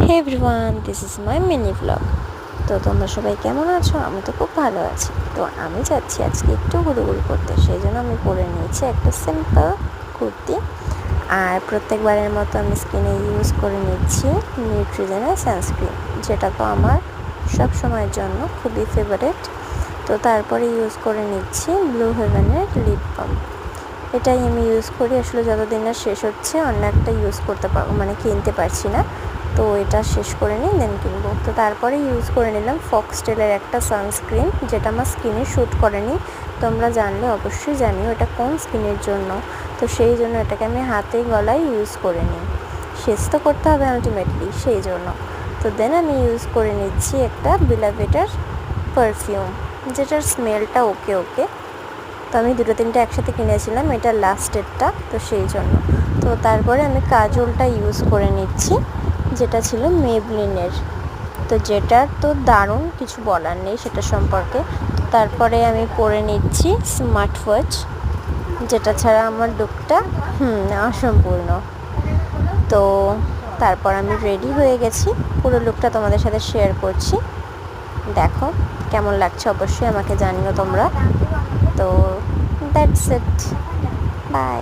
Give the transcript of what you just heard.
Hey everyone, this is my mini vlog. তো তোমরা সবাই কেমন আছো? আমি তো খুব ভালো আছি। তো আমি যাচ্ছি আজকে একটু ঘুরুঘুরি করতে, সেই জন্য আমি পরে নিয়েছি একটা সিম্পল কুর্তি। আর প্রত্যেকবারের মতো আমি স্কিনে ইউজ করে নিচ্ছি নিউট্রিজেনের সানস্ক্রিন, যেটা তো আমার সব সময়ের জন্য খুবই ফেভারিট। তো তারপরে ইউজ করে নিচ্ছি ব্লু হেভেনের লিপ বাম। এটাই আমি ইউজ করি। আসলে যতদিন না শেষ হচ্ছে অন্য একটা ইউজ করতে কিনতে পারছি না, তো এটা শেষ করে নিই দেন কিনবো। তো তারপরে ইউজ করে নিলাম ফক্সটেলের একটা সানস্ক্রিন, যেটা আমার স্কিনে শ্যুট করেনি। তোমরা জানলে অবশ্যই জানিও এটা কোন স্কিনের জন্য। তো সেই জন্য এটাকে আমি হাতে গলায় ইউজ করে নিই, শেষ তো করতে হবে আলটিমেটলি, সেই জন্য। তো দেন আমি ইউজ করে নিচ্ছি একটা বিলাভেটার পারফিউম, যেটার স্মেলটা ওকে। তো আমি দুটো তিনটে একসাথে কিনেছিলাম, এটা লাস্টেরটা, তো সেই জন্য। তো তারপরে আমি কাজলটা ইউজ করে নিচ্ছি, যেটা ছিল মেবলিনের। তো যেটার তো দারুণ কিছু বলার নেই সেটা সম্পর্কে। তারপরে আমি পরে নিচ্ছি স্মার্ট ওয়াচ, যেটা ছাড়া আমার লুকটা অসম্পূর্ণ। তো তারপর আমি রেডি হয়ে গেছি, পুরো লুকটা তোমাদের সাথে শেয়ার করছি। দেখো কেমন লাগছে অবশ্যই আমাকে জানিও তোমরা। তো দ্যাটস ইট, বাই।